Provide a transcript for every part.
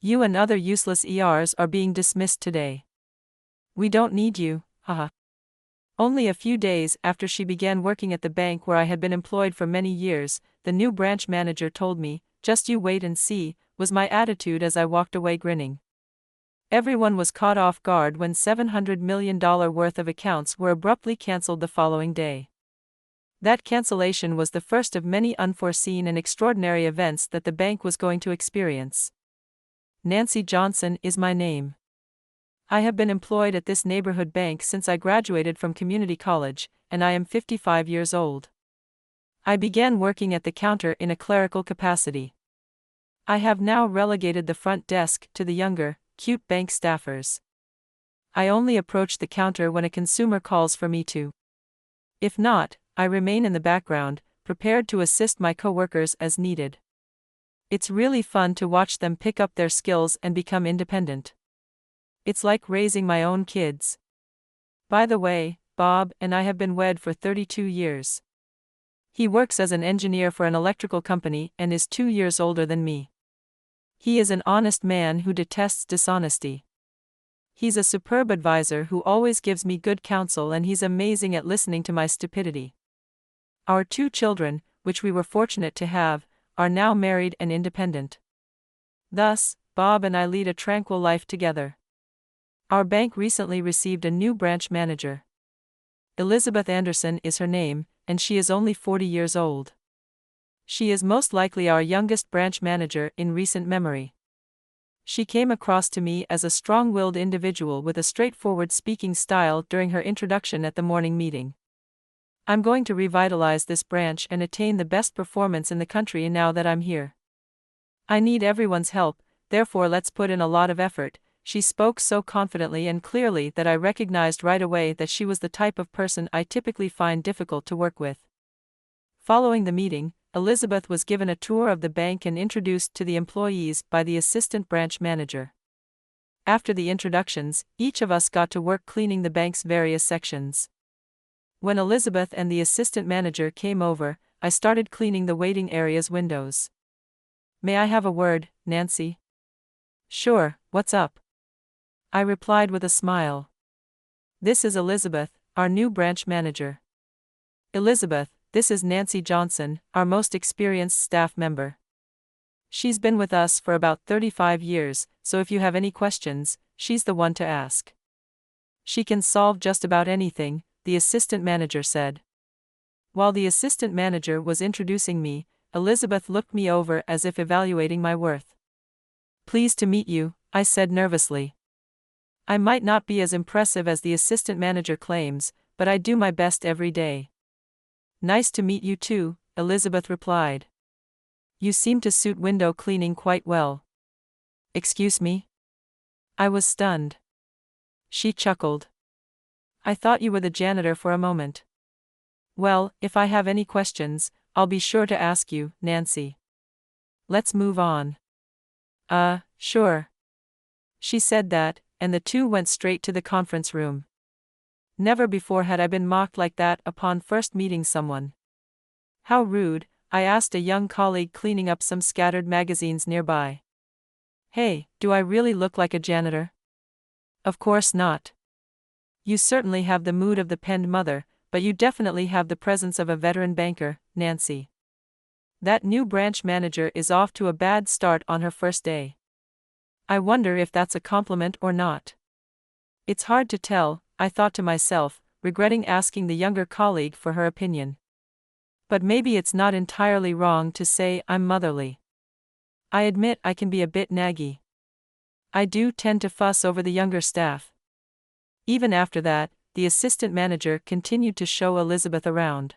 You and other useless ERs are being dismissed today. We don't need you, haha. Only a few days after she began working at the bank where I had been employed for many years, the new branch manager told me, "Just you wait and see," was my attitude as I walked away grinning. Everyone was caught off guard when $700 million worth of accounts were abruptly cancelled the following day. That cancellation was the first of many unforeseen and extraordinary events that the bank was going to experience. Nancy Johnson is my name. I have been employed at this neighborhood bank since I graduated from community college, and I am 55 years old. I began working at the counter in a clerical capacity. I have now relegated the front desk to the younger, cute bank staffers. I only approach the counter when a consumer calls for me to. If not, I remain in the background, prepared to assist my coworkers as needed. It's really fun to watch them pick up their skills and become independent. It's like raising my own kids. By the way, Bob and I have been wed for 32 years. He works as an engineer for an electrical company and is 2 years older than me. He is an honest man who detests dishonesty. He's a superb advisor who always gives me good counsel, and he's amazing at listening to my stupidity. Our 2 children, which we were fortunate to have, are now married and independent. Thus, Bob and I lead a tranquil life together. Our bank recently received a new branch manager. Elizabeth Anderson is her name, and she is only 40 years old. She is most likely our youngest branch manager in recent memory. She came across to me as a strong-willed individual with a straightforward speaking style during her introduction at the morning meeting. "I'm going to revitalize this branch and attain the best performance in the country now that I'm here. I need everyone's help, therefore let's put in a lot of effort." She spoke so confidently and clearly that I recognized right away that she was the type of person I typically find difficult to work with. Following the meeting, Elizabeth was given a tour of the bank and introduced to the employees by the assistant branch manager. After the introductions, each of us got to work cleaning the bank's various sections. When Elizabeth and the assistant manager came over, I started cleaning the waiting area's windows. "May I have a word, Nancy?" "Sure, what's up?" I replied with a smile. "This is Elizabeth, our new branch manager." "Elizabeth, this is Nancy Johnson, our most experienced staff member. She's been with us for about 35 years, so if you have any questions, she's the one to ask. She can solve just about anything," the assistant manager said. While the assistant manager was introducing me, Elizabeth looked me over as if evaluating my worth. "Pleased to meet you," I said nervously. I might not be as impressive as the assistant manager claims, but I do my best every day. "Nice to meet you too," Elizabeth replied. "You seem to suit window cleaning quite well." "Excuse me?" I was stunned. She chuckled. "I thought you were the janitor for a moment." "Well, if I have any questions, I'll be sure to ask you, Nancy. Let's move on." Sure." She said that, and the 2 went straight to the conference room. Never before had I been mocked like that upon first meeting someone. "How rude," I asked a young colleague cleaning up some scattered magazines nearby. "Hey, do I really look like a janitor?" "Of course not. You certainly have the mood of the penned mother, but you definitely have the presence of a veteran banker, Nancy. That new branch manager is off to a bad start on her first day. I wonder if that's a compliment or not." It's hard to tell, I thought to myself, regretting asking the younger colleague for her opinion. But maybe it's not entirely wrong to say I'm motherly. I admit I can be a bit naggy. I do tend to fuss over the younger staff. Even after that, the assistant manager continued to show Elizabeth around.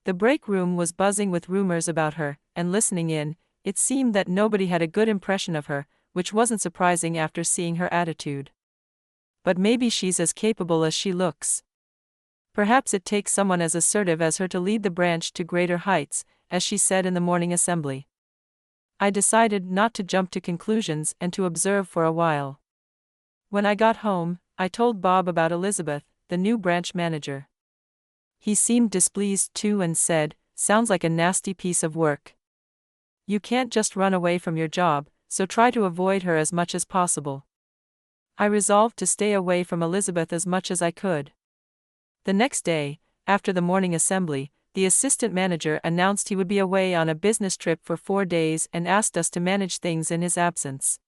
The break room was buzzing with rumors about her, and listening in, it seemed that nobody had a good impression of her, which wasn't surprising after seeing her attitude. But maybe she's as capable as she looks. Perhaps it takes someone as assertive as her to lead the branch to greater heights, as she said in the morning assembly. I decided not to jump to conclusions and to observe for a while. When I got home, I told Bob about Elizabeth, the new branch manager. He seemed displeased too and said, "Sounds like a nasty piece of work. You can't just run away from your job, so try to avoid her as much as possible. I resolved to stay away from Elizabeth as much as I could. The next day, after the morning assembly, the assistant manager announced he would be away on a business trip for 4 days and asked us to manage things in his absence.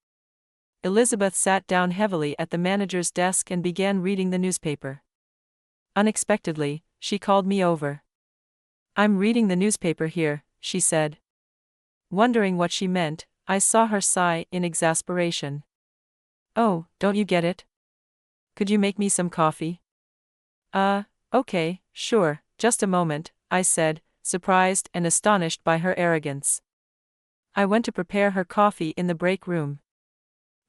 Elizabeth sat down heavily at the manager's desk and began reading the newspaper. Unexpectedly, she called me over. "I'm reading the newspaper here," she said. Wondering what she meant, I saw her sigh in exasperation. "Oh, don't you get it? Could you make me some coffee?" Okay, sure, just a moment," I said, surprised and astonished by her arrogance. I went to prepare her coffee in the break room.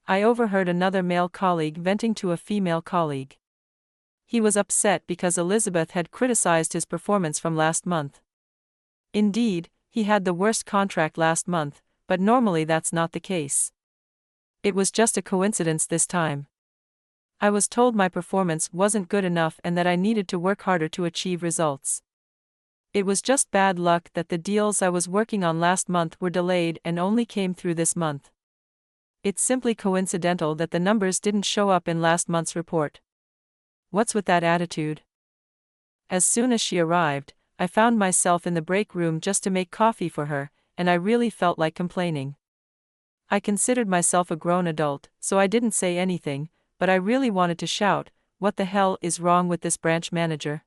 I overheard another male colleague venting to a female colleague. He was upset because Elizabeth had criticized his performance from last month. Indeed, he had the worst contract last month, but normally that's not the case. It was just a coincidence this time. I was told my performance wasn't good enough and that I needed to work harder to achieve results. It was just bad luck that the deals I was working on last month were delayed and only came through this month. It's simply coincidental that the numbers didn't show up in last month's report. What's with that attitude? As soon as she arrived, I found myself in the break room just to make coffee for her, and I really felt like complaining. I considered myself a grown adult, so I didn't say anything, but I really wanted to shout, "What the hell is wrong with this branch manager?"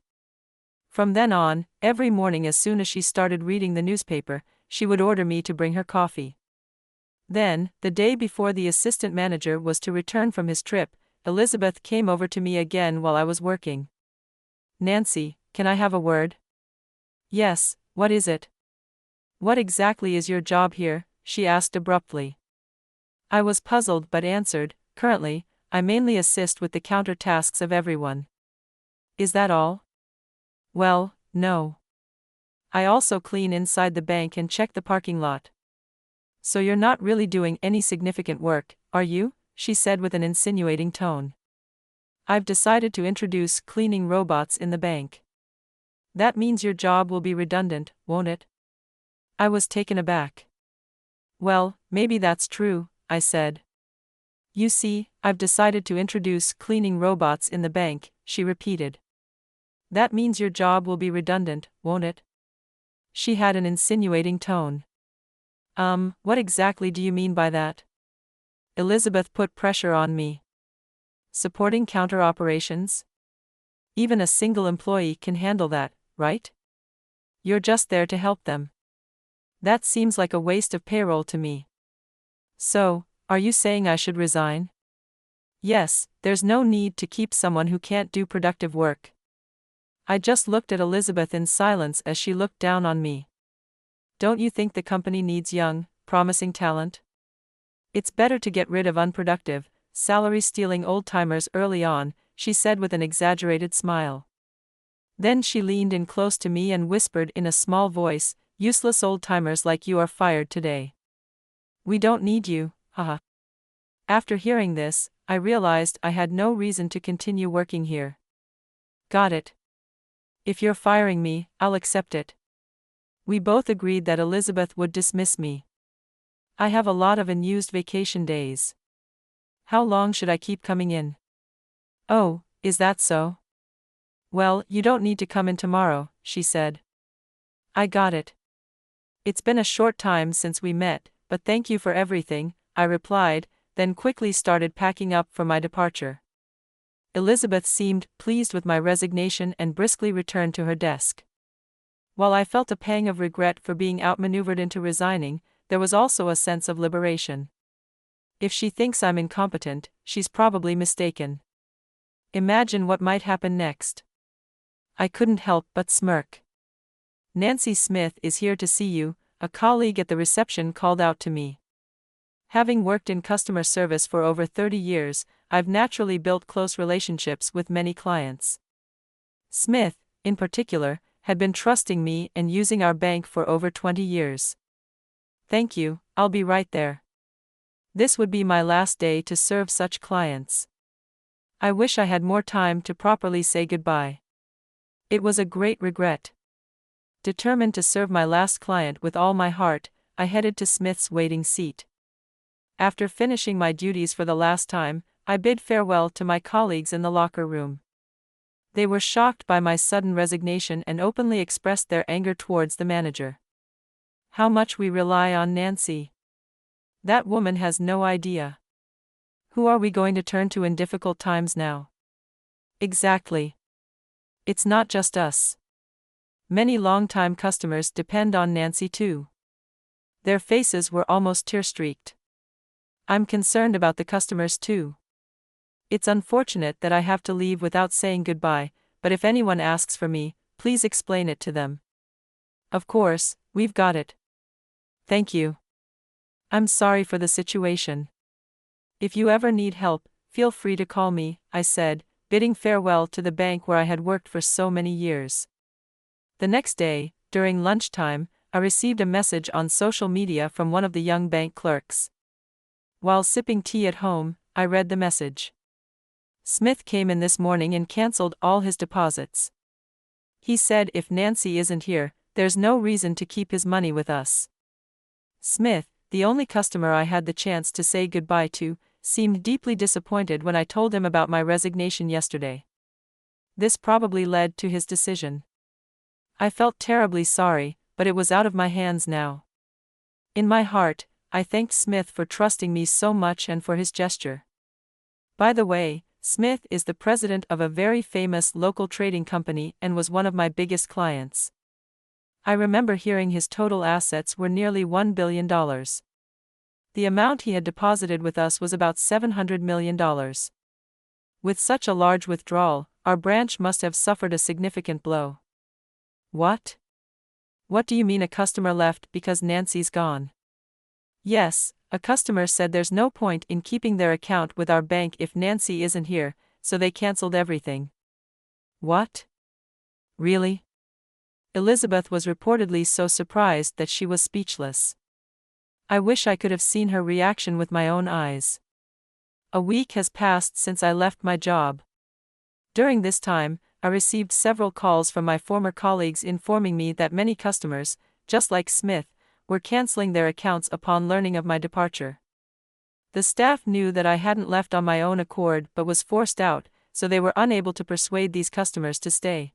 From then on, every morning as soon as she started reading the newspaper, she would order me to bring her coffee. Then, the day before the assistant manager was to return from his trip, Elizabeth came over to me again while I was working. "Nancy, can I have a word?" "Yes, what is it?" "What exactly is your job here?" she asked abruptly. I was puzzled but answered, "Currently, I mainly assist with the counter tasks of everyone." "Is that all?" "Well, no. I also clean inside the bank and check the parking lot." "So you're not really doing any significant work, are you?" she said with an insinuating tone. "I've decided to introduce cleaning robots in the bank." "That means your job will be redundant, won't it?" I was taken aback. "Well, maybe that's true," I said. "You see, I've decided to introduce cleaning robots in the bank," she repeated. "That means your job will be redundant, won't it?" She had an insinuating tone. What exactly do you mean by that?" Elizabeth put pressure on me. "Supporting counter operations? Even a single employee can handle that, right? You're just there to help them. That seems like a waste of payroll to me." "So, are you saying I should resign?" "Yes, there's no need to keep someone who can't do productive work." I just looked at Elizabeth in silence as she looked down on me. "Don't you think the company needs young, promising talent? It's better to get rid of unproductive, salary-stealing old-timers early on," she said with an exaggerated smile. Then she leaned in close to me and whispered in a small voice, "Useless old-timers like you are fired today. We don't need you, haha." After hearing this, I realized I had no reason to continue working here. "Got it. If you're firing me, I'll accept it." We both agreed that Elizabeth would dismiss me. "I have a lot of unused vacation days. How long should I keep coming in?" "Oh, is that so? Well, you don't need to come in tomorrow," she said. "I got it. It's been a short time since we met, but thank you for everything," I replied, then quickly started packing up for my departure. Elizabeth seemed pleased with my resignation and briskly returned to her desk. While I felt a pang of regret for being outmaneuvered into resigning, there was also a sense of liberation. If she thinks I'm incompetent, she's probably mistaken. Imagine what might happen next. I couldn't help but smirk. "Nancy Smith is here to see you," a colleague at the reception called out to me. Having worked in customer service for over 30 years, I've naturally built close relationships with many clients. Smith, in particular, had been trusting me and using our bank for over 20 years. "Thank you, I'll be right there. This would be my last day to serve such clients. I wish I had more time to properly say goodbye." It was a great regret. Determined to serve my last client with all my heart, I headed to Smith's waiting seat. After finishing my duties for the last time, I bid farewell to my colleagues in the locker room. They were shocked by my sudden resignation and openly expressed their anger towards the manager. How much we rely on Nancy. That woman has no idea. Who are we going to turn to in difficult times now? Exactly. It's not just us. Many long-time customers depend on Nancy too. Their faces were almost tear-streaked. I'm concerned about the customers too. It's unfortunate that I have to leave without saying goodbye, but if anyone asks for me, please explain it to them. Of course, we've got it. Thank you. I'm sorry for the situation. If you ever need help, feel free to call me, I said, bidding farewell to the bank where I had worked for so many years. The next day, during lunchtime, I received a message on social media from one of the young bank clerks. While sipping tea at home, I read the message. Smith came in this morning and cancelled all his deposits. He said if Nancy isn't here, there's no reason to keep his money with us. Smith, the only customer I had the chance to say goodbye to, seemed deeply disappointed when I told him about my resignation yesterday. This probably led to his decision. I felt terribly sorry, but it was out of my hands now. In my heart, I thanked Smith for trusting me so much and for his gesture. By the way, Smith is the president of a very famous local trading company and was one of my biggest clients. I remember hearing his total assets were nearly $1 billion. The amount he had deposited with us was about $700 million. With such a large withdrawal, our branch must have suffered a significant blow. What? What do you mean a customer left because Nancy's gone? Yes, a customer said there's no point in keeping their account with our bank if Nancy isn't here, so they cancelled everything. What? Really? Elizabeth was reportedly so surprised that she was speechless. I wish I could have seen her reaction with my own eyes. A week has passed since I left my job. During this time, I received several calls from my former colleagues informing me that many customers, just like Smith, were canceling their accounts upon learning of my departure. The staff knew that I hadn't left on my own accord but was forced out, so they were unable to persuade these customers to stay.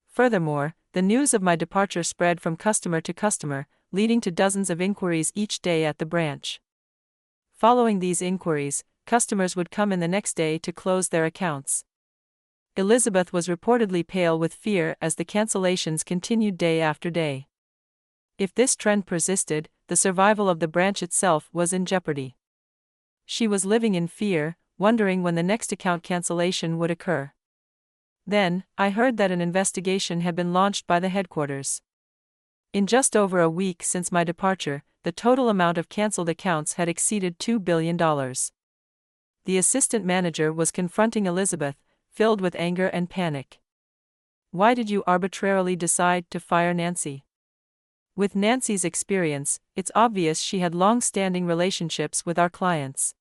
Furthermore, the news of my departure spread from customer to customer, leading to dozens of inquiries each day at the branch. Following these inquiries, customers would come in the next day to close their accounts. Elizabeth was reportedly pale with fear as the cancellations continued day after day. If this trend persisted, the survival of the branch itself was in jeopardy. She was living in fear, wondering when the next account cancellation would occur. Then, I heard that an investigation had been launched by the headquarters. In just over a week since my departure, the total amount of canceled accounts had exceeded $2 billion. The assistant manager was confronting Elizabeth, filled with anger and panic. Why did you arbitrarily decide to fire Nancy? With Nancy's experience, it's obvious she had long-standing relationships with our clients.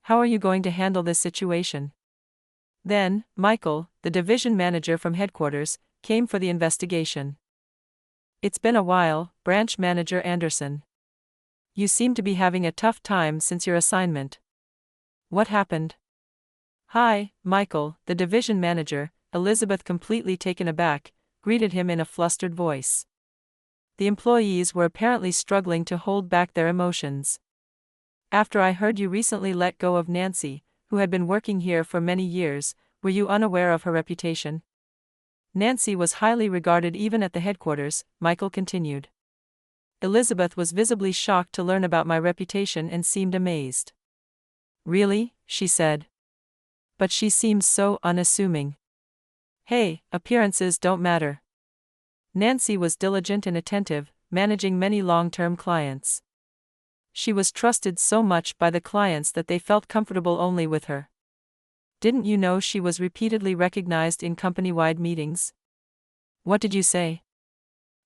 How are you going to handle this situation? Then, Michael, the division manager from headquarters, came for the investigation. It's been a while, Branch Manager Anderson. You seem to be having a tough time since your assignment. What happened? Hi, Michael, the division manager, Elizabeth, completely taken aback, greeted him in a flustered voice. The employees were apparently struggling to hold back their emotions. After I heard you recently let go of Nancy, who had been working here for many years, were you unaware of her reputation? Nancy was highly regarded even at the headquarters, Michael continued. Elizabeth was visibly shocked to learn about my reputation and seemed amazed. Really? She said. But she seems so unassuming. Hey, appearances don't matter. Nancy was diligent and attentive, managing many long-term clients. She was trusted so much by the clients that they felt comfortable only with her. Didn't you know she was repeatedly recognized in company-wide meetings? What did you say?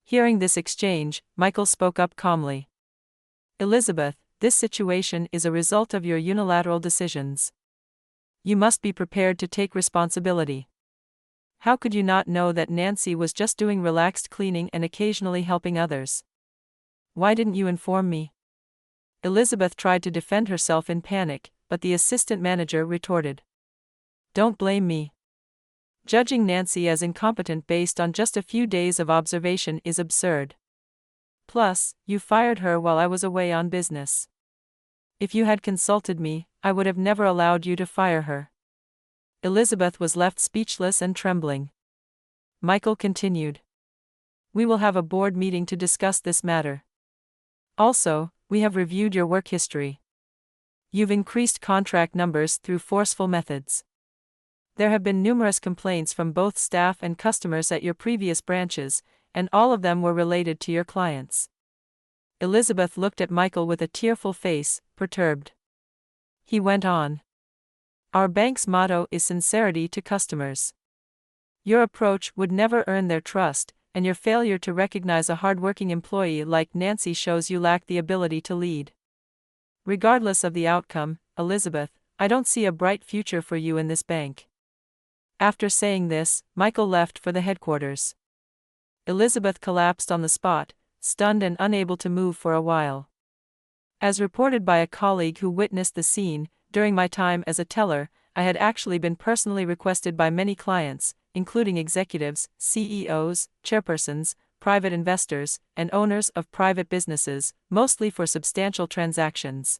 Hearing this exchange, Michael spoke up calmly. Elizabeth, this situation is a result of your unilateral decisions. You must be prepared to take responsibility. How could you not know that Nancy was just doing relaxed cleaning and occasionally helping others? Why didn't you inform me? Elizabeth tried to defend herself in panic, but the assistant manager retorted. Don't blame me. Judging Nancy as incompetent based on just a few days of observation is absurd. Plus, you fired her while I was away on business. If you had consulted me, I would have never allowed you to fire her. Elizabeth was left speechless and trembling. Michael continued. We will have a board meeting to discuss this matter. Also, we have reviewed your work history. You've increased contract numbers through forceful methods. There have been numerous complaints from both staff and customers at your previous branches, and all of them were related to your clients. Elizabeth looked at Michael with a tearful face, perturbed. He went on. Our bank's motto is sincerity to customers. Your approach would never earn their trust, and your failure to recognize a hardworking employee like Nancy shows you lack the ability to lead. Regardless of the outcome, Elizabeth, I don't see a bright future for you in this bank. After saying this, Michael left for the headquarters. Elizabeth collapsed on the spot, stunned and unable to move for a while. As reported by a colleague who witnessed the scene, during my time as a teller, I had actually been personally requested by many clients, including executives, CEOs, chairpersons, private investors, and owners of private businesses, mostly for substantial transactions.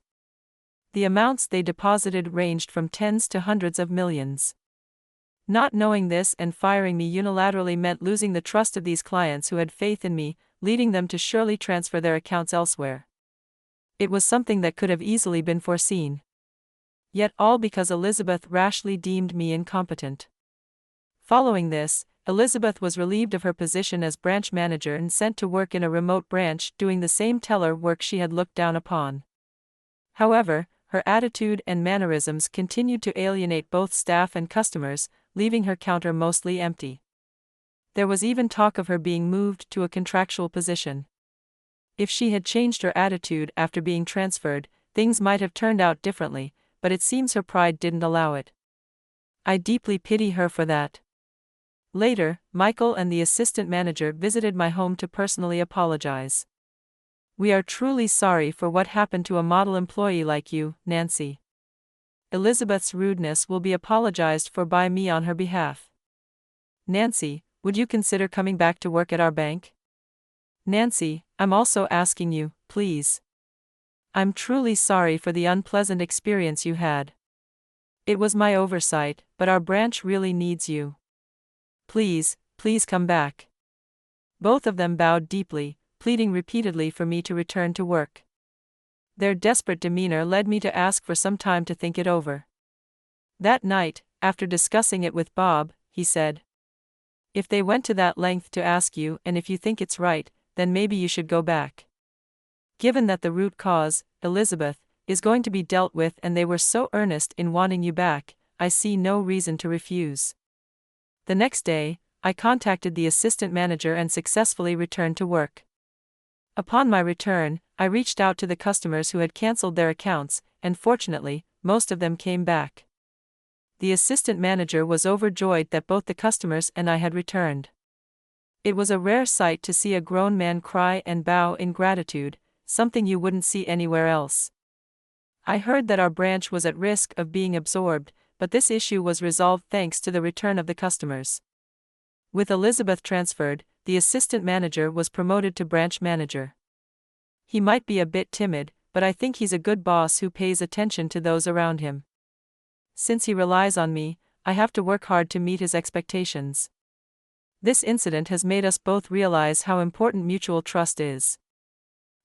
The amounts they deposited ranged from tens to hundreds of millions. Not knowing this and firing me unilaterally meant losing the trust of these clients who had faith in me, leading them to surely transfer their accounts elsewhere. It was something that could have easily been foreseen. Yet all because Elizabeth rashly deemed me incompetent. Following this, Elizabeth was relieved of her position as branch manager and sent to work in a remote branch doing the same teller work she had looked down upon. However, her attitude and mannerisms continued to alienate both staff and customers, leaving her counter mostly empty. There was even talk of her being moved to a contractual position. If she had changed her attitude after being transferred, things might have turned out differently, but it seems her pride didn't allow it. I deeply pity her for that. Later, Michael and the assistant manager visited my home to personally apologize. We are truly sorry for what happened to a model employee like you, Nancy. Elizabeth's rudeness will be apologized for by me on her behalf. Nancy, would you consider coming back to work at our bank? Nancy, I'm also asking you, please. I'm truly sorry for the unpleasant experience you had. It was my oversight, but our branch really needs you. Please, please come back. Both of them bowed deeply, pleading repeatedly for me to return to work. Their desperate demeanor led me to ask for some time to think it over. That night, after discussing it with Bob, he said, if they went to that length to ask you and if you think it's right, then maybe you should go back. Given that the root cause, Elizabeth, is going to be dealt with and they were so earnest in wanting you back, I see no reason to refuse. The next day, I contacted the assistant manager and successfully returned to work. Upon my return, I reached out to the customers who had canceled their accounts, and fortunately, most of them came back. The assistant manager was overjoyed that both the customers and I had returned. It was a rare sight to see a grown man cry and bow in gratitude, something you wouldn't see anywhere else. I heard that our branch was at risk of being absorbed, but this issue was resolved thanks to the return of the customers. With Elizabeth transferred, the assistant manager was promoted to branch manager. He might be a bit timid, but I think he's a good boss who pays attention to those around him. Since he relies on me, I have to work hard to meet his expectations. This incident has made us both realize how important mutual trust is.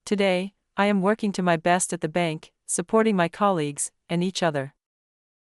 Today, I am working to my best at the bank, supporting my colleagues and each other.